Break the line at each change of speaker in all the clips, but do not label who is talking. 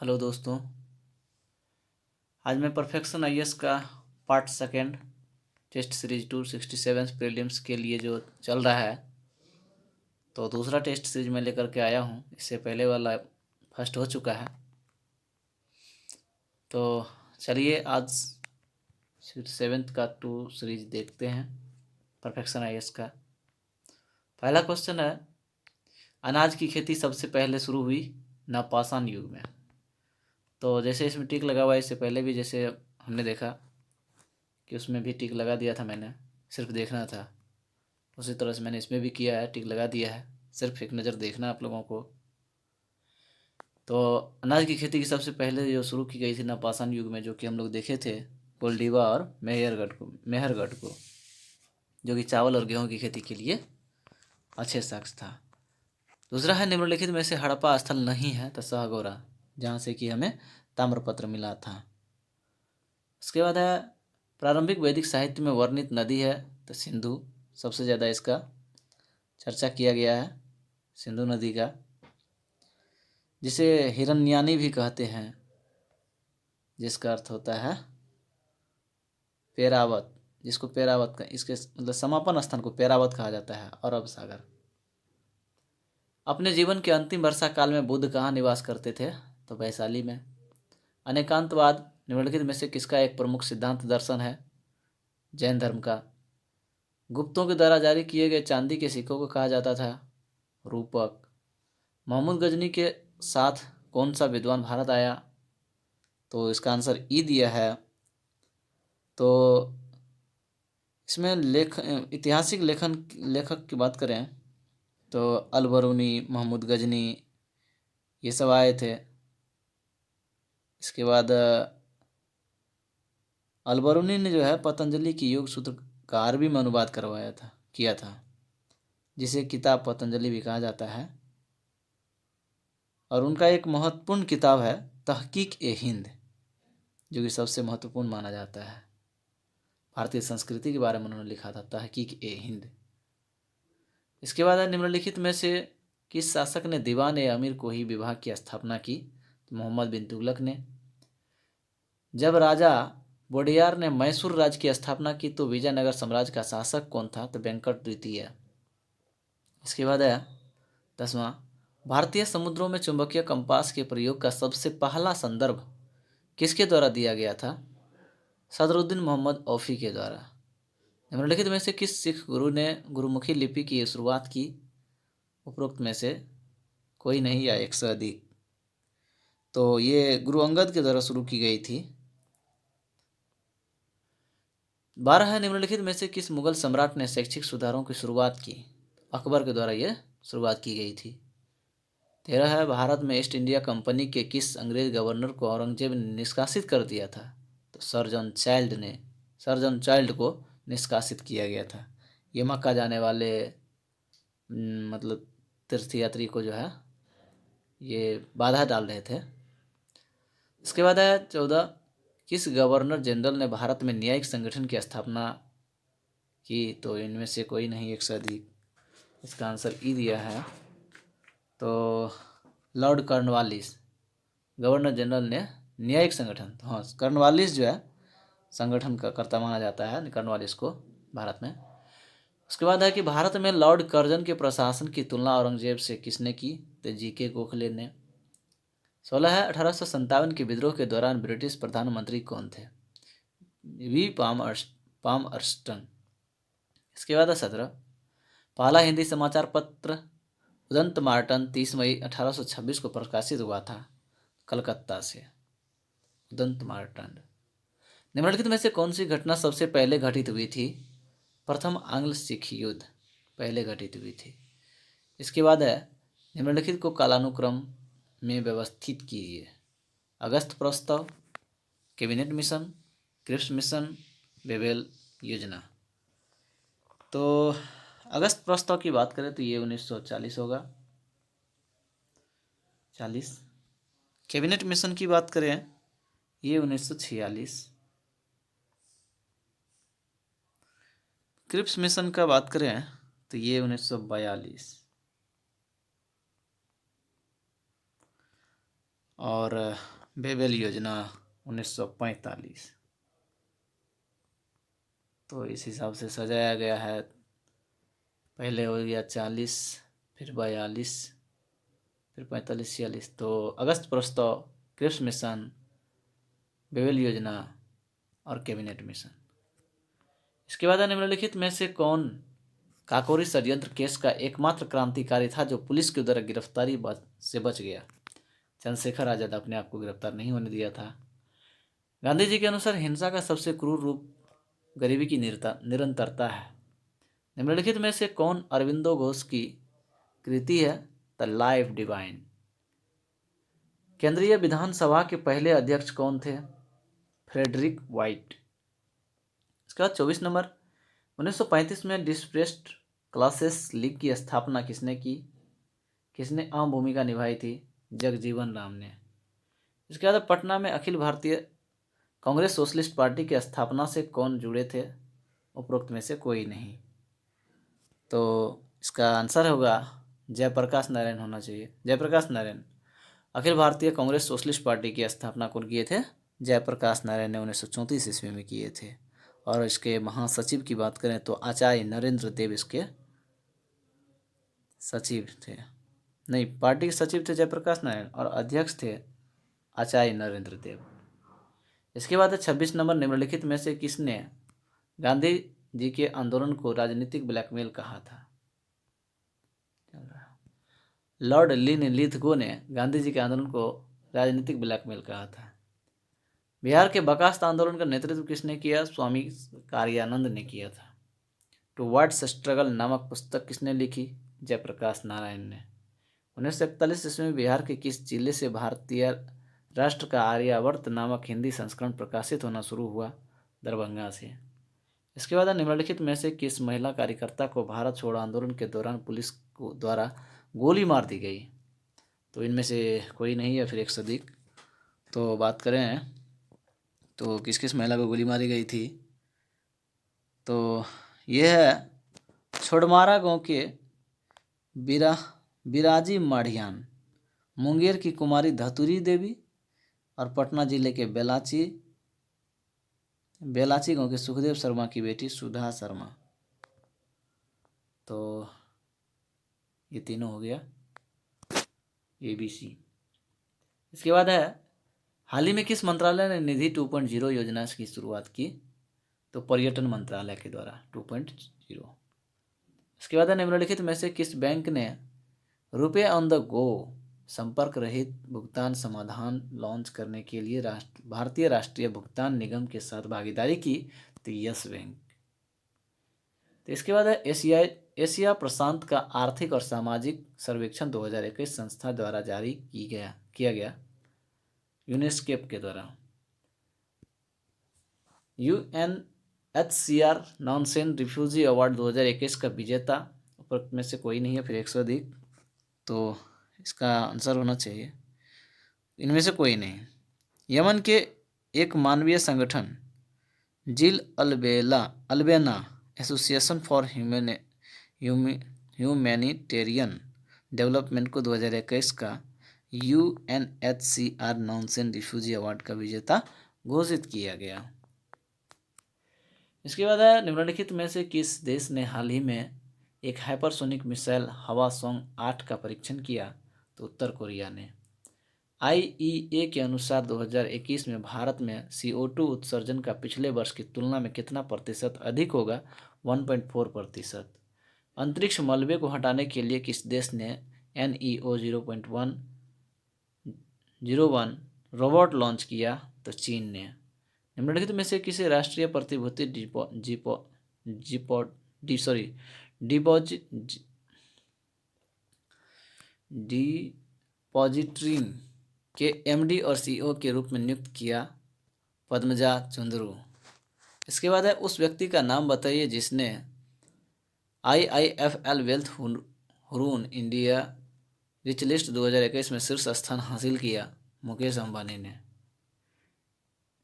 Hello दोस्तों। आज मैं परफेक्शन आईएएस का part second test series 267 prelims के लिए जो चल रहा है, तो दूसरा टेस्ट सीरीज में लेकर के आया हूँ। इससे पहले वाला फर्स्ट हो चुका है। तो चलिए आज सेवेंथ का 2 सीरीज देखते हैं परफेक्शन आईएएस का। पहला क्वेश्चन है, अनाज की खेती सबसे पहले शुरू हुई नवपाषाण युग में। तो जैसे इसमें टिक लगा हुआ है, इससे पहले भी जैसे हमने देखा कि उसमें भी टिक लगा दिया था, मैंने सिर्फ देखना था। उसी तरह से मैंने इसमें भी किया है, टिक लगा दिया है, सिर्फ एक नज़र देखना आप लोगों को। तो अनाज की खेती की सबसे पहले जो शुरू की गई थी नवपाषाण युग में, जो कि हम लोग देखे थे कोल्डिवा और मेहरगढ़ को, जो कि चावल और गेहूं की खेती के लिए अच्छे शख्स था। दूसरा है, निम्नलिखित में से हड़प्पा स्थल नहीं है तो सहगोरा, जहाँ से कि हमें ताम्रपत्र मिला था। उसके बाद है, प्रारंभिक वैदिक साहित्य में वर्णित नदी है तो सिंधु, सबसे ज़्यादा इसका चर्चा किया गया है सिंधु नदी का, जिसे हिरण्यानी भी कहते हैं, जिसका अर्थ होता है पेरावत, जिसको पेरावत का इसके मतलब समापन स्थान को पेरावत कहा जाता है। अरब सागर। अपने जीवन के अंतिम वर्षा काल में बुद्ध कहाँ निवास करते थे तो वैशाली में। अनेकांतवाद निम्नलिखित में से किसका एक प्रमुख सिद्धांत दर्शन है? जैन धर्म का। गुप्तों के द्वारा जारी किए गए चांदी के सिक्कों को कहा जाता था रूपक। महमूद गजनी के साथ कौन सा विद्वान भारत आया? तो इसका आंसर ई दिया है। तो इसमें ऐतिहासिक लेखक की बात करें तो अलबरूनी, महमूद गजनी, ये सब आए थे। इसके बाद अलबरूनी ने जो है पतंजलि की योग सूत्र का अरबी में अनुवाद किया था, जिसे किताब पतंजलि भी कहा जाता है। और उनका एक महत्वपूर्ण किताब है तहकीक-ए-हिंद, जो कि सबसे महत्वपूर्ण माना जाता है। भारतीय संस्कृति के बारे में उन्होंने लिखा था तहकीक-ए-हिंद। इसके बाद निम्नलिखित में से किस शासक ने दीवान-ए-अमीर को ही विभाग की स्थापना की? तो मोहम्मद बिन तुगलक ने। जब राजा वोडियार ने मैसूर राज्य की स्थापना की तो विजयनगर साम्राज्य का शासक कौन था? तो वेंकट द्वितीय। इसके बाद है 10वां, भारतीय समुद्रों में चुंबकीय कंपास के प्रयोग का सबसे पहला संदर्भ किसके द्वारा दिया गया था? सदरुद्दीन मोहम्मद औफी के द्वारा। निम्नलिखित में से किस सिख गुरु ने गुरुमुखी लिपि की शुरुआत की? उपरोक्त में से कोई नहीं या एक से अधिक। तो ये गुरु अंगद के द्वारा शुरू की गई थी। 12 है, निम्नलिखित में से किस मुगल सम्राट ने शैक्षिक सुधारों की शुरुआत की? अकबर के द्वारा ये शुरुआत की गई थी। 13 है, भारत में ईस्ट इंडिया कंपनी के किस अंग्रेज गवर्नर को औरंगजेब ने निष्कासित कर दिया था? तो सर जॉन चाइल्ड को निष्कासित किया गया था। ये मक्का जाने वाले मतलब तीर्थयात्री को जो है ये बाधा डाल रहे थे। इसके बाद है 14, किस गवर्नर जनरल ने भारत में न्यायिक संगठन की स्थापना की? तो इनमें से कोई नहीं, एक से अधिक। इसका आंसर ई दिया है। तो लॉर्ड कॉर्नवालिस गवर्नर जनरल ने न्यायिक संगठन, तो हाँ, कॉर्नवालिस जो है संगठन का कर्ता माना जाता है कॉर्नवालिस को भारत में। उसके बाद है कि भारत में लॉर्ड कर्जन के प्रशासन की तुलना औरंगजेब से किसने की? तो जी.के. गोखले ने। 16 है, 1857 के विद्रोह के दौरान ब्रिटिश प्रधानमंत्री कौन थे? वी पाम अर्स्टन। इसके बाद है 17, पहला हिंदी समाचार पत्र उदंत मार्टन 30 मई 1826 को प्रकाशित हुआ था कलकत्ता से। उदंत मार्टन। निम्नलिखित में से कौन सी घटना सबसे पहले घटित हुई थी? प्रथम आंग्ल सिख युद्ध पहले घटित हुई थी। इसके बाद है, निम्नलिखित को कालानुक्रम में व्यवस्थित कीजिए। अगस्त प्रस्ताव, कैबिनेट मिशन, क्रिप्स मिशन, बेबेल योजना। तो अगस्त प्रस्ताव की बात करें तो ये 1940 होगा, 40। कैबिनेट मिशन की बात करें ये 1946। क्रिप्स मिशन का बात करें तो ये 1942। और बेबेल योजना 1945। तो इस हिसाब से सजाया गया है। पहले हो गया 40, फिर 42, फिर 45, 46। तो अगस्त प्रस्ताव, क्रिप्स मिशन, बेबेल योजना और कैबिनेट मिशन। इसके बाद निम्नलिखित में से कौन काकोरी षड्यंत्र केस का एकमात्र क्रांतिकारी था जो पुलिस के द्वारा गिरफ्तारी से बच गया? चंद्रशेखर आजाद अपने आप को गिरफ्तार नहीं होने दिया था। गांधी जी के अनुसार हिंसा का सबसे क्रूर रूप गरीबी की निरंतरता है। निम्नलिखित में से कौन अरविंदो घोष की कृति है द लाइफ डिवाइन? केंद्रीय विधानसभा के पहले अध्यक्ष कौन थे? Frederick White. इसका 24 नंबर, 1935 में डिस्प्रेस्ड क्लासेस लीग की स्थापना किसने की? किसने अहम भूमिका निभाई थी? जगजीवन राम ने। इसके बाद पटना में अखिल भारतीय कांग्रेस सोशलिस्ट पार्टी की स्थापना से कौन जुड़े थे? उपरोक्त में से कोई नहीं। तो इसका आंसर होगा जयप्रकाश नारायण होना चाहिए। जयप्रकाश नारायण। अखिल भारतीय कांग्रेस सोशलिस्ट पार्टी की स्थापना कौन किए थे? जयप्रकाश नारायण ने 1934 ईस्वी में किए थे। और इसके महासचिव की बात करें तो आचार्य नरेंद्र देव इसके सचिव थे। नहीं, पार्टी के सचिव थे जयप्रकाश नारायण और अध्यक्ष थे आचार्य नरेंद्र देव। इसके बाद 26 नंबर, निम्नलिखित में से किसने गांधी जी के आंदोलन को राजनीतिक ब्लैकमेल कहा था? लॉर्ड लिनलिथगो ने गांधी जी के आंदोलन को राजनीतिक ब्लैकमेल कहा था। बिहार के बर्खास्त आंदोलन का नेतृत्व किसने किया? स्वामी कार्यानंद ने किया था। टू वर्ड्स स्ट्रगल नामक पुस्तक किसने लिखी? जयप्रकाश नारायण ने। 1941 ईस्वी में बिहार के किस जिले से भारतीय राष्ट्र का आर्यावर्त नामक हिंदी संस्करण प्रकाशित होना शुरू हुआ? दरभंगा से। इसके बाद निम्नलिखित में से किस महिला कार्यकर्ता को भारत छोड़ो आंदोलन के दौरान पुलिस द्वारा गोली मार दी गई? तो इनमें से कोई नहीं या फिर एक से अधिक। तो बात करें तो किस किस महिला को गोली मारी गई थी? तो यह है छोड़मारा गांव के बिराजी माढ़ियान, मुंगेर की कुमारी धतुरी देवी और पटना जिले के बेलाची गांव के सुखदेव शर्मा की बेटी सुधा शर्मा। तो ये तीनों हो गया ABC। इसके बाद है हाल ही में किस मंत्रालय ने निधि 2.0 योजना की शुरुआत की? तो पर्यटन मंत्रालय के द्वारा 2.0। इसके बाद निम्नलिखित में से किस बैंक ने रुपे ऑन द गो संपर्क रहित भुगतान समाधान लॉन्च करने के लिए भारतीय राष्ट्रीय भुगतान निगम के साथ भागीदारी की? तो यस बैंक। तो इसके बाद है एशिया प्रशांत का आर्थिक और सामाजिक सर्वेक्षण 2021 संस्था द्वारा जारी किया गया यूनेस्केप के द्वारा। UNHCR नॉनसेन रिफ्यूजी अवार्ड 2021 का विजेता उपरोक्त में से कोई नहीं है, फिर 100 अधिक। तो इसका आंसर होना चाहिए इनमें से कोई नहीं। यमन के एक मानवीय संगठन जिल अल्बेना एसोसिएशन फॉर ह्यूमैनिटेरियन डेवलपमेंट को 2021 का UNHCR नॉनसेन रिफ्यूजी अवार्ड का विजेता घोषित किया गया। इसके बाद है निम्नलिखित में से किस देश ने हाल ही में एक हाइपरसोनिक मिसाइल हवासोंग 8 का परीक्षण किया? तो उत्तर कोरिया ने। IEA के अनुसार 2021 में भारत में CO2 उत्सर्जन का पिछले वर्ष की तुलना में कितना प्रतिशत अधिक होगा? 1.4%। अंतरिक्ष मलबे को हटाने के लिए किस देश ने NEO 0.101 रोबोट लॉन्च किया? तो चीन ने। निम्नलिखित में से किसे राष्ट्रीय प्रतिभूति डिपॉजिटरी के MD और CEO के रूप में नियुक्त किया? पद्मजा चंद्रू। इसके बाद है उस व्यक्ति का नाम बताइए जिसने IIFL wealth Hurun India rich list 2021 में शीर्ष स्थान हासिल किया? मुकेश अंबानी ने।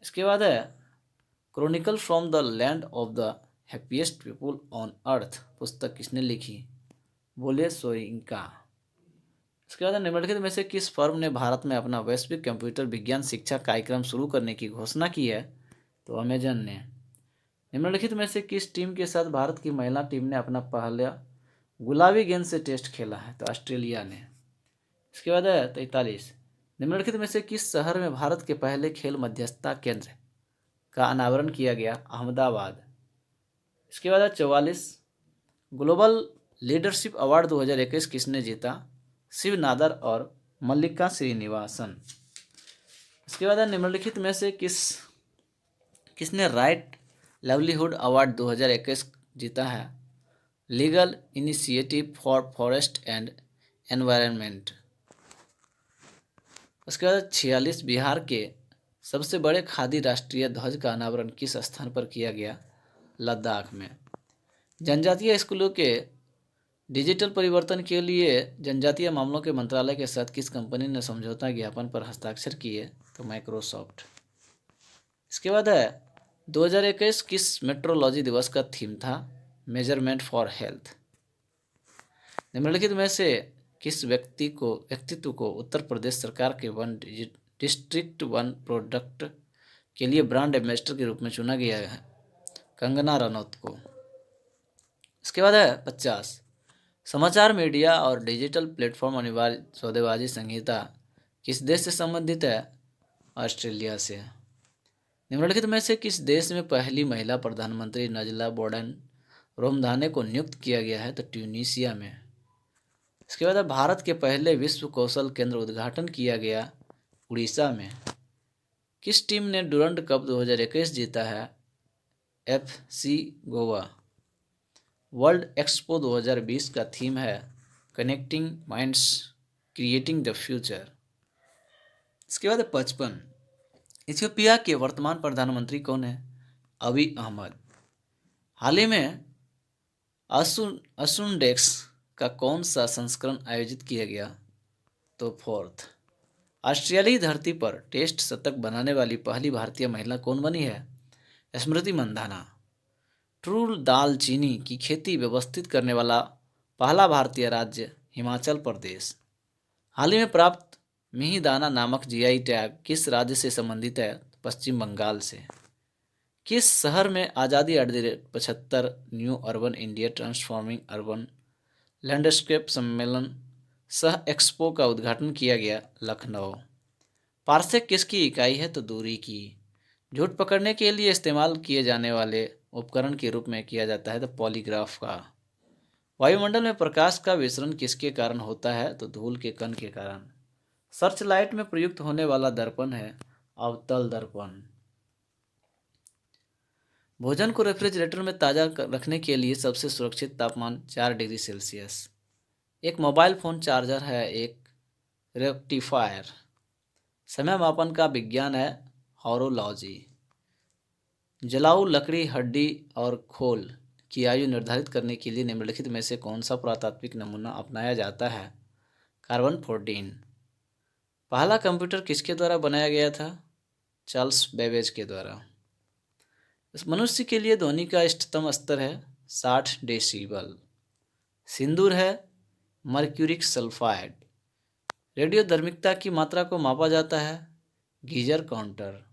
इसके बाद है Chronicle from the land of the happiest people on earth पुस्तक किसने लिखी? बोले सोयिंका। इसके बाद निम्नलिखित में से किस फर्म ने भारत में अपना वैश्विक कंप्यूटर विज्ञान शिक्षा कार्यक्रम शुरू करने की घोषणा की है? तो अमेजन ने। निम्नलिखित में से किस टीम के साथ भारत की महिला टीम ने अपना पहला गुलाबी गेंद से टेस्ट खेला है? तो ऑस्ट्रेलिया ने। इसके बाद है 43। निम्नलिखित में से किस शहर में भारत के पहले खेल मध्यस्थता केंद्र का अनावरण किया गया? अहमदाबाद। इसके बाद है 44। ग्लोबल लीडरशिप अवार्ड 2021 किसने जीता? शिव नादर और मल्लिका श्रीनिवासन। इसके बाद है निम्नलिखित में से किसने राइट लाइवलीहुड अवार्ड 2021 जीता है? Legal initiative for forest and environment. उसके बाद 46। बिहार के सबसे बड़े खादी राष्ट्रीय ध्वज का अनावरण किस स्थान पर किया गया? लद्दाख में। जनजातीय स्कूलों के डिजिटल परिवर्तन के लिए जनजातीय मामलों के मंत्रालय के साथ किस कंपनी ने समझौता ज्ञापन पर हस्ताक्षर किए? तो माइक्रोसॉफ्ट। इसके बाद है 2021 किस मेट्रोलॉजी दिवस का थीम था? Measurement for health. निम्नलिखित में से किस व्यक्तित्व को उत्तर प्रदेश सरकार के वन डिस्ट्रिक्ट वन प्रोडक्ट के लिए ब्रांड एम्बेसडर के रूप में चुना गया है? कंगना रनौत को। इसके बाद है 50। समाचार मीडिया और डिजिटल प्लेटफॉर्म अनिवार्य सौदेबाजी संहिता किस देश से संबंधित है? ऑस्ट्रेलिया से। निम्नलिखित में से किस देश में पहली महिला प्रधानमंत्री नजला बोर्डन रोमधाने को नियुक्त किया गया है? तो ट्यूनीशिया में। इसके बाद भारत के पहले विश्व कौशल केंद्र उद्घाटन किया गया उड़ीसा में। किस टीम ने डुरंड कप 2021 जीता है? FC गोवा। वर्ल्ड एक्सपो 2020 का थीम है connecting minds creating the future. इसके बाद 55। इथियोपिया के वर्तमान प्रधानमंत्री कौन है? अबी अहमद। हाल ही में असुनडेक्स का कौन सा संस्करण आयोजित किया गया? तो 4th। ऑस्ट्रेलियाई धरती पर टेस्ट शतक बनाने वाली पहली भारतीय महिला कौन बनी है? स्मृति मंधाना। ट्रू दालचीनी की खेती व्यवस्थित करने वाला पहला भारतीय राज्य हिमाचल प्रदेश। हाल ही में प्राप्त मिहिदाना नामक GI टैग किस राज्य से संबंधित है? पश्चिम बंगाल से। किस शहर में आज़ादी 75 new urban India transforming urban landscape सम्मेलन सह एक्सपो का उद्घाटन किया गया? लखनऊ। पार्सेक किसकी इकाई है? तो दूरी की। झूठ पकड़ने के लिए इस्तेमाल किए जाने वाले उपकरण के रूप में किया जाता है तो पॉलीग्राफ का। वायुमंडल में प्रकाश का विसरण किसके कारण होता है? तो धूल के कण के कारण। सर्च लाइट में प्रयुक्त होने वाला दर्पण है अवतल दर्पण। भोजन को रेफ्रिजरेटर में ताज़ा रखने के लिए सबसे सुरक्षित तापमान 4 डिग्री सेल्सियस। एक मोबाइल फ़ोन चार्जर है एक रेक्टिफायर। समय मापन का विज्ञान है हॉरोलॉजी। जलाऊ लकड़ी हड्डी और खोल की आयु निर्धारित करने के लिए निम्नलिखित में से कौन सा पुरातात्विक नमूना अपनाया जाता है? कार्बन 14। पहला कंप्यूटर किसके द्वारा बनाया गया था? चार्ल्स बेबेज के द्वारा। इस मनुष्य के लिए ध्वनि का इष्टतम स्तर है 60 डेसिबल। सिंदूर है मर्क्यूरिक सल्फाइड। रेडियोधर्मिकता की मात्रा को मापा जाता है गीजर काउंटर।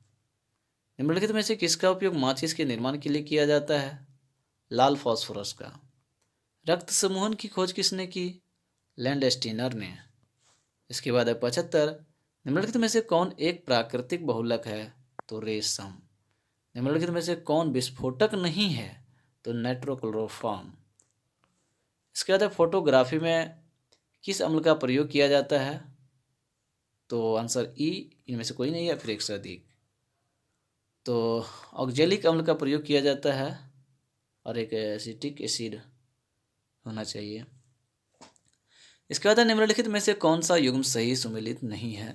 निम्नलिखित में से किसका उपयोग माचिस के निर्माण के लिए किया जाता है? लाल फास्फोरस का। रक्त समूहन की खोज किसने की? लैंडस्टीनर ने। इसके बाद है 75। निम्नलिखित में से कौन एक प्राकृतिक बहुलक है? तो रेशम। निम्नलिखित में से कौन विस्फोटक नहीं है? तो नाइट्रोक्लोरोफॉर्म। इसके बाद है फोटोग्राफी में किस अम्ल का प्रयोग किया जाता है? तो आंसर ई, इनमें से कोई नहीं है, फिर एक से अधिक। तो ऑक्जेलिक अम्ल का प्रयोग किया जाता है और एक एसिटिक एसिड होना चाहिए। इसके बाद निम्नलिखित में से कौन सा युग्म सही सुमेलित नहीं है?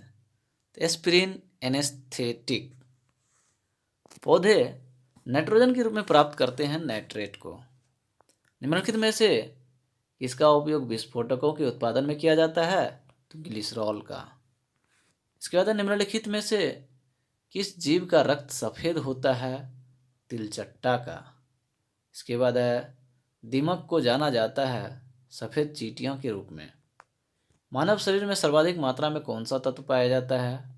तो एस्पिरिन एनेस्थेटिक। पौधे नाइट्रोजन के रूप में प्राप्त करते हैं नाइट्रेट को। निम्नलिखित में से इसका उपयोग विस्फोटकों के उत्पादन में किया जाता है? तो ग्लिसरॉल का। इसके बाद निम्नलिखित में से किस जीव का रक्त सफ़ेद होता है? तिलचट्टा का। इसके बाद है दीमक को जाना जाता है सफ़ेद चींटियों के रूप में। मानव शरीर में सर्वाधिक मात्रा में कौन सा तत्व पाया जाता है?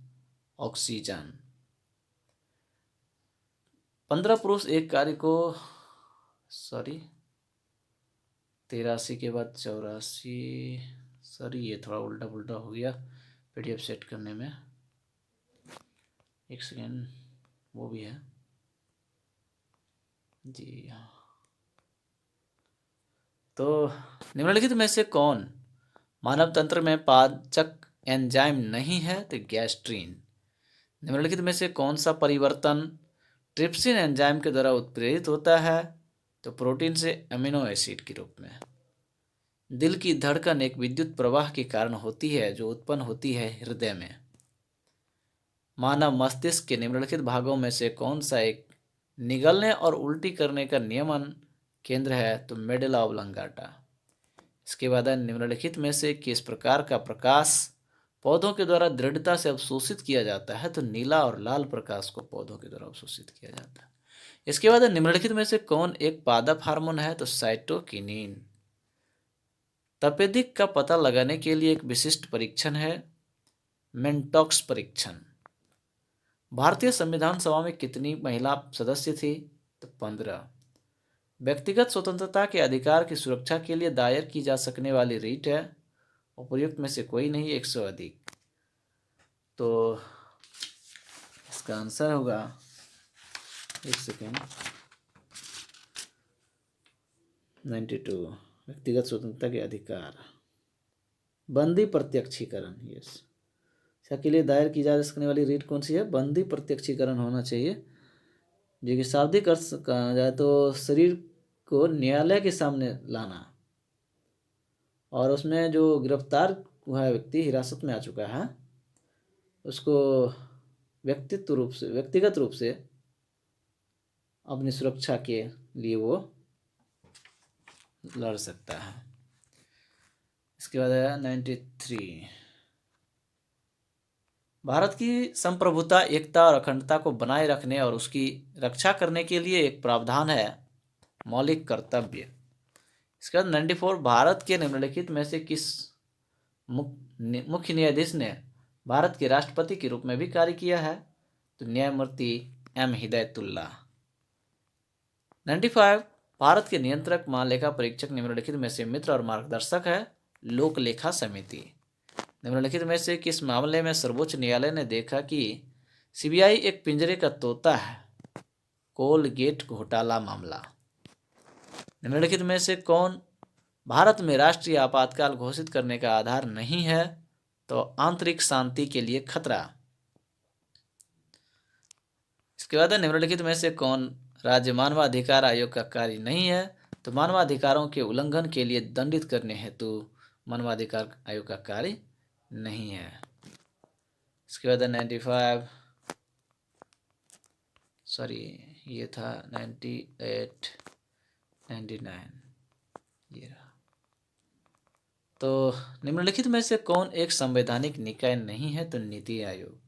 ऑक्सीजन। 15 पुरुष एक कार्य को 83 के बाद 84, ये थोड़ा उल्टा पुल्टा हो गया PDF सेट करने में, एक सेकेंड, वो भी है जी हाँ। तो निम्नलिखित में से कौन मानव तंत्र में पाचक एंजाइम नहीं है? तो गैस्ट्रीन। निम्नलिखित में से कौन सा परिवर्तन ट्रिप्सिन एंजाइम के द्वारा उत्प्रेरित होता है? तो प्रोटीन से अमीनो एसिड के रूप में। दिल की धड़कन एक विद्युत प्रवाह के कारण होती है जो उत्पन्न होती है हृदय में। मानव मस्तिष्क के निम्नलिखित भागों में से कौन सा एक निगलने और उल्टी करने का नियमन केंद्र है? तो मेडुला ऑब्लांगाटा। इसके बाद निम्नलिखित में से किस प्रकार का प्रकाश पौधों के द्वारा दृढ़ता से अवशोषित किया जाता है? तो नीला और लाल प्रकाश को पौधों के द्वारा अवशोषित किया जाता है। इसके बाद निम्नलिखित में से कौन एक पादप हार्मोन है? तो साइटोकिनिन। तपेदिक का पता लगाने के लिए एक विशिष्ट परीक्षण है मेंटॉक्स परीक्षण। भारतीय संविधान सभा में कितनी महिला सदस्य थी? तो 15। व्यक्तिगत स्वतंत्रता के अधिकार की सुरक्षा के लिए दायर की जा सकने वाली रीट है उपयुक्त में से कोई नहीं, 100 अधिक। तो इसका आंसर होगा, एक सेकेंड, 92। व्यक्तिगत स्वतंत्रता के अधिकार, बंदी प्रत्यक्षीकरण। यस, इसके लिए दायर की जा सकने वाली रीट कौन सी है? बंदी प्रत्यक्षीकरण होना चाहिए, जो कि शाब्दिक अर्थ कहा जाए तो शरीर को न्यायालय के सामने लाना, और उसमें जो गिरफ्तार हुआ व्यक्ति हिरासत में आ चुका है उसको व्यक्तिगत रूप से अपनी सुरक्षा के लिए वो लड़ सकता है। इसके बाद है 93। भारत की संप्रभुता, एकता और अखंडता को बनाए रखने और उसकी रक्षा करने के लिए एक प्रावधान है मौलिक कर्तव्य। इसके बाद 94। भारत के निम्नलिखित में से किस मुख्य न्यायाधीश ने भारत के राष्ट्रपति के रूप में भी कार्य किया है? तो न्यायमूर्ति M हिदायतुल्ला। 95। भारत के नियंत्रक महालेखा परीक्षक निम्नलिखित में से मित्र और मार्गदर्शक है? लोक लेखा समिति। निम्नलिखित में से किस मामले में सर्वोच्च न्यायालय ने देखा कि CBI एक पिंजरे का तोता है? कोलगेट घोटाला मामला। निम्नलिखित में से कौन भारत में राष्ट्रीय आपातकाल घोषित करने का आधार नहीं है? तो आंतरिक शांति के लिए खतरा। इसके बाद निम्नलिखित में से कौन राज्य मानवाधिकार आयोग का कार्य नहीं है? तो मानवाधिकारों के उल्लंघन के लिए दंडित करने हेतु मानवाधिकार आयोग का कार्य नहीं है। इसके बाद 95, ये था 98, 99, ये रहा। तो निम्नलिखित में से कौन एक संवैधानिक निकाय नहीं है? तो नीति आयोग।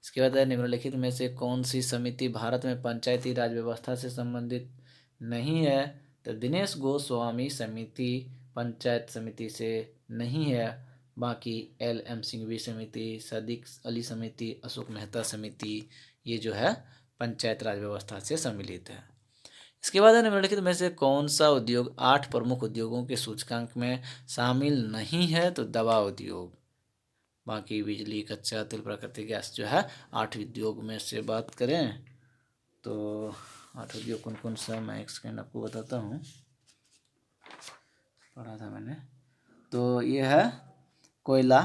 इसके बाद निम्नलिखित में से कौन सी समिति भारत में पंचायती राज व्यवस्था से संबंधित नहीं है? तो दिनेश गोस्वामी समिति पंचायत समिति से नहीं है। बाकी LM सिंघवी समिति, सदीक अली समिति, अशोक मेहता समिति, ये जो है पंचायत राज व्यवस्था से सम्मिलित है। इसके बाद निम्नलिखित में से कौन सा उद्योग 8 प्रमुख उद्योगों के सूचकांक में शामिल नहीं है? तो दवा उद्योग। बाकी बिजली, कच्चा तेल, प्राकृतिक गैस जो है 8 उद्योग में से बात करें तो 8 उद्योग कौन कौन सा, मैं एक सेकेंड आपको बताता हूँ, पढ़ा था मैंने। तो ये है कोयला,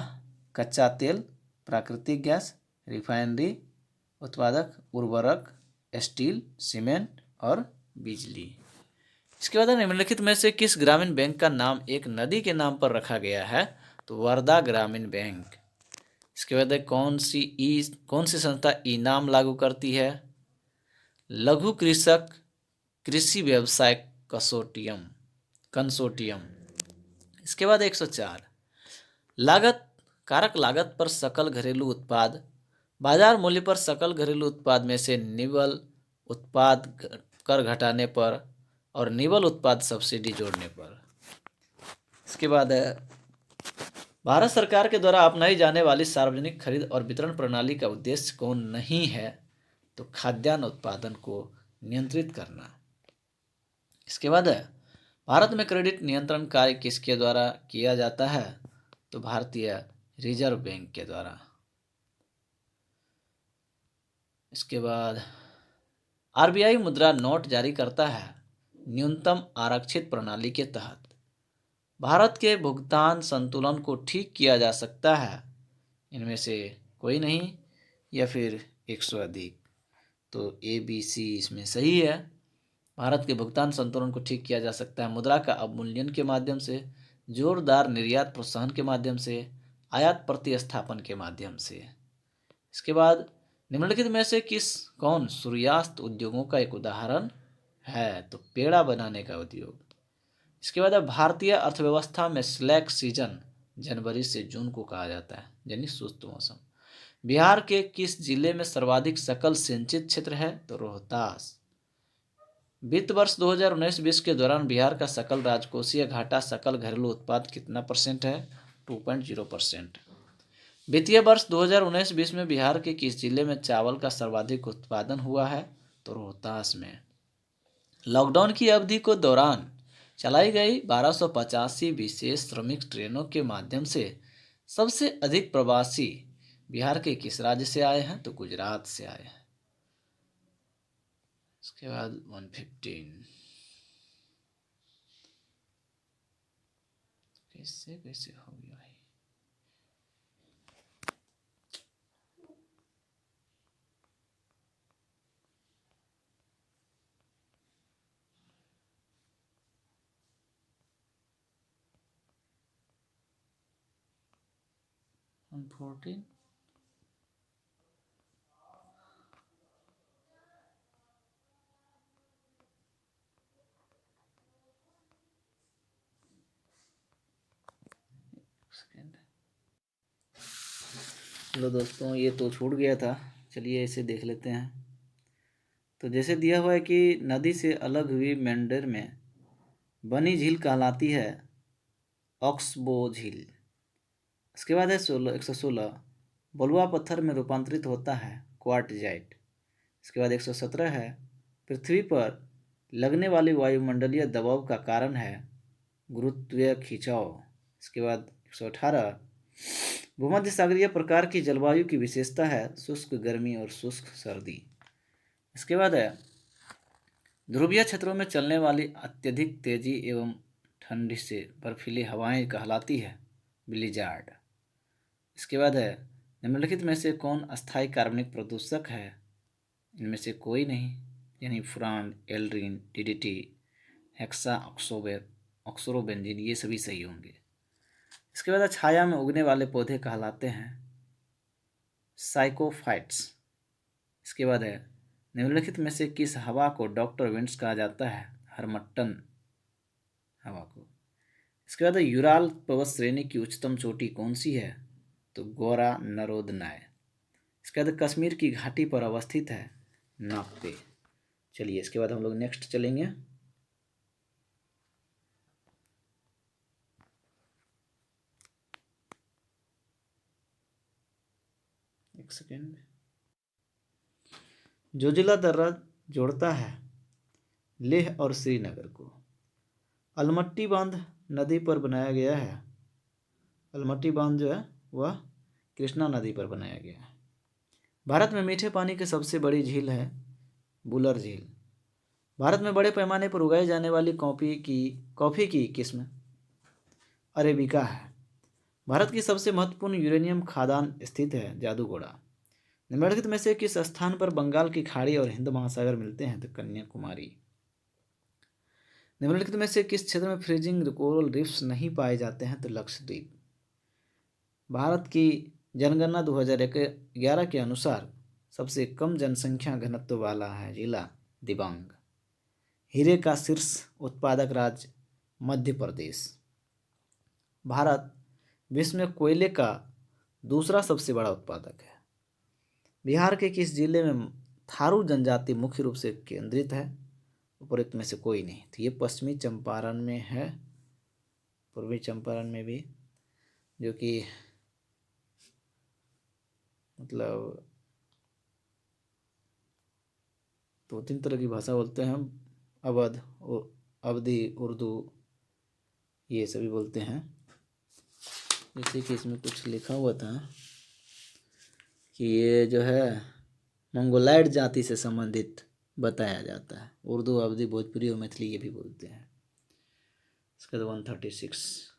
कच्चा तेल, प्राकृतिक गैस, रिफाइनरी, उत्पादक, उर्वरक, स्टील, सीमेंट और बिजली। इसके बाद निम्नलिखित में से किस ग्रामीण बैंक का नाम एक नदी के नाम पर रखा गया है? तो वर्धा ग्रामीण बैंक। इसके बाद कौन सी संस्था इनाम लागू करती है? लघु कृषक कृषि व्यवसाय कंसोर्टियम। इसके बाद 104। कारक लागत पर सकल घरेलू उत्पाद, बाजार मूल्य पर सकल घरेलू उत्पाद में से निवल उत्पाद कर घटाने पर और निवल उत्पाद सब्सिडी जोड़ने पर। इसके बाद भारत सरकार के द्वारा अपनाई जाने वाली सार्वजनिक खरीद और वितरण प्रणाली का उद्देश्य कौन नहीं है? तो खाद्यान्न उत्पादन को नियंत्रित करना। इसके बाद है, भारत में क्रेडिट नियंत्रण कार्य किसके द्वारा किया जाता है? तो भारतीय रिजर्व बैंक के द्वारा। इसके बाद आरबीआई मुद्रा नोट जारी करता है न्यूनतम आरक्षित प्रणाली के तहत। भारत के भुगतान संतुलन को ठीक किया जा सकता है इनमें से कोई नहीं या फिर 100 अधिक। तो ए बी सी इसमें सही है। भारत के भुगतान संतुलन को ठीक किया जा सकता है मुद्रा का अवमूल्यन के माध्यम से, जोरदार निर्यात प्रोत्साहन के माध्यम से, आयात प्रतिस्थापन के माध्यम से। इसके बाद निम्नलिखित में से कौन सूर्यास्त उद्योगों का एक उदाहरण है? तो पेड़ा बनाने का उद्योग। इसके बाद भारतीय अर्थव्यवस्था में स्लैक सीजन जनवरी से जून को कहा जाता है, यानी सुस्त मौसम। बिहार के किस जिले में सर्वाधिक सकल सिंचित क्षेत्र है? तो रोहतास। वित्त वर्ष 2019-20 के दौरान बिहार का सकल राजकोषीय घाटा सकल घरेलू उत्पाद कितना परसेंट है? 2.0%। वित्तीय वर्ष 2019-20 में बिहार के किस जिले में चावल का सर्वाधिक उत्पादन हुआ है? तो रोहतास में। लॉकडाउन की अवधि को दौरान चलाई गई 1285 विशेष श्रमिक ट्रेनों के माध्यम से सबसे अधिक प्रवासी बिहार के किस राज्य से आए हैं? तो गुजरात से आए हैं। इसके बाद 115 कैसे हो गया भाई? $114 सेकेंड। चलो दोस्तों, ये तो छूट गया था, चलिए इसे देख लेते हैं। तो जैसे दिया हुआ है कि नदी से अलग हुई मेंढर में बनी झील कहलाती है ऑक्सबो झील। इसके बाद है 116 बलुआ पत्थर में रूपांतरित होता है क्वार्टजाइट। इसके बाद 117 है पृथ्वी पर लगने वाली वायुमंडलीय दबाव का कारण है गुरुत्वीय खिंचाव। इसके बाद 118 भूमध्य सागरीय प्रकार की जलवायु की विशेषता है शुष्क गर्मी और शुष्क सर्दी। इसके बाद है ध्रुवीय क्षेत्रों में चलने वाली अत्यधिक तेजी एवं ठंडी से बर्फीली हवाएं कहलाती है ब्लिजार्ड। इसके बाद है निम्नलिखित में से कौन अस्थायी कार्बनिक प्रदूषक है? इनमें से कोई नहीं, यानी फुरान, एल्ड्रीन, डीडीटी, हेक्सा ऑक्सोरोबेंजीन, ये सभी सही होंगे। इसके बाद छाया में उगने वाले पौधे कहलाते हैं साइकोफाइट्स। इसके बाद है निम्नलिखित में से किस हवा को डॉक्टर विंड्स कहा जाता है? हरमट्टन हवा को। इसके बाद यूराल पर्वत श्रेणी की उच्चतम चोटी कौन सी है? तो गोरा नरोदनाय। इसके बाद कश्मीर की घाटी पर अवस्थित है नाप्ते। चलिए इसके बाद हम लोग नेक्स्ट चलेंगे। एक सेकेंड। जोजिला दर्रा जोड़ता है लेह और श्रीनगर को। अलमट्टी बांध नदी पर बनाया गया है। अलमट्टी बांध जो है वह कृष्णा नदी पर बनाया गया है। भारत में मीठे पानी की सबसे बड़ी झील है बुलर झील। भारत में बड़े पैमाने पर उगाई जाने वाली कॉफ़ी की किस्म अरेबिका है। भारत की सबसे महत्वपूर्ण यूरेनियम खदान स्थित है जादूगोड़ा। निम्नलिखित में से किस स्थान पर बंगाल की खाड़ी और हिंद महासागर मिलते हैं? तो कन्याकुमारी। निम्नलिखित में से किस क्षेत्र में फ्रीजिंग कोरल रीफ्स नहीं पाए जाते हैं? तो लक्षद्वीप। भारत की जनगणना 2011 के अनुसार सबसे कम जनसंख्या घनत्व वाला है जिला दिबांग। हीरे का शीर्ष उत्पादक राज्य मध्य प्रदेश। भारत विश्व में कोयले का दूसरा सबसे बड़ा उत्पादक है। बिहार के किस जिले में थारू जनजाति मुख्य रूप से केंद्रित है? उपरोक्त में से कोई नहीं। तो ये पश्चिमी चंपारण में है, पूर्वी चंपारण में भी जो कि मतलब 2-3 तरह की भाषा बोलते हैं हम। अवध, अवधी, उर्दू, ये सभी बोलते हैं। जैसे कि इसमें कुछ लिखा हुआ था कि ये जो है मंगोलाइड जाति से संबंधित बताया जाता है। उर्दू, अवधी, भोजपुरी और मैथिली ये भी बोलते हैं। इसके बाद 136,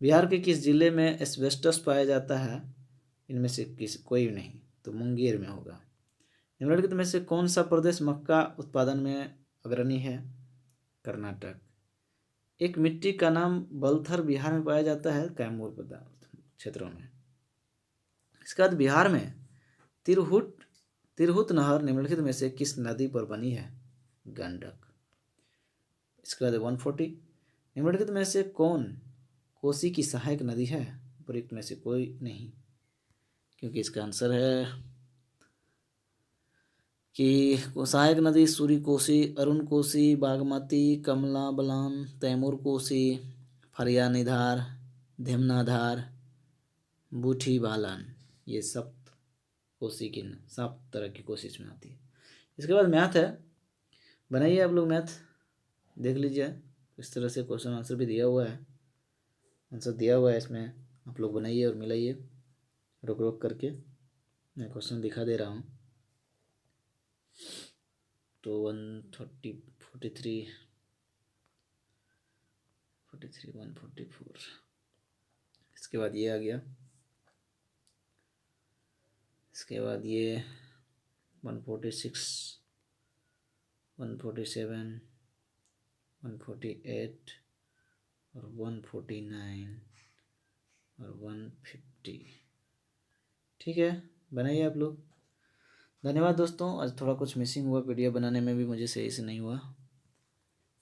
बिहार के किस जिले में एस्बेस्टस पाया जाता है? इनमें से कोई नहीं, तो मुंगेर में होगा। निम्नलिखित में से कौन सा प्रदेश मक्का उत्पादन में अग्रणी है? कर्नाटक। एक मिट्टी का नाम बलथर बिहार में पाया जाता है, कैमूर पदार्थ क्षेत्रों में। इसके बाद बिहार में तिरहुत नहर निम्नलिखित में से किस नदी पर बनी है? गंडक। इसके बाद 140, निम्नलिखित में से कौन कोसी की सहायक नदी है? उपरोक्त में से कोई नहीं, क्योंकि इसका आंसर है कि सहायक नदी सूरी कोसी, अरुण कोसी, बागमती, कमला बलान, तैमूर कोसी, फरियानीधार, धेमनाधार, बूठी बालन, ये सब कोसी की 7 तरह की कोसी इसमें आती है। इसके बाद मैथ है, बनाइए आप लोग मैथ, देख लीजिए इस तरह से क्वेश्चन आंसर भी दिया हुआ है, आंसर दिया हुआ है इसमें, आप लोग बनाइए और मिलाइए रुक रुक करके। मैं क्वेश्चन दिखा दे रहा हूँ। तो 130, 43, 144, इसके बाद ये आ गया। इसके बाद ये 146, 147, 148 और 149 और 150। ठीक है, बनाइए आप लोग। धन्यवाद दोस्तों। आज थोड़ा कुछ मिसिंग हुआ, वीडियो बनाने में भी मुझे सही से नहीं हुआ।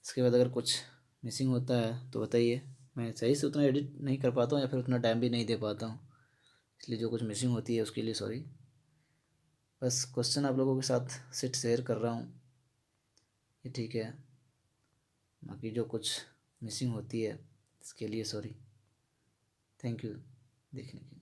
इसके बाद अगर कुछ मिसिंग होता है तो बताइए, मैं सही से उतना एडिट नहीं कर पाता हूँ या फिर उतना टाइम भी नहीं दे पाता हूँ, इसलिए जो कुछ मिसिंग होती है उसके लिए सॉरी। बस क्वेश्चन आप लोगों के साथ सेट शेयर कर रहा हूँ, ये ठीक है। बाकी जो कुछ मिसिंग होती है इसके लिए सॉरी। थैंक यू देखने के लिए।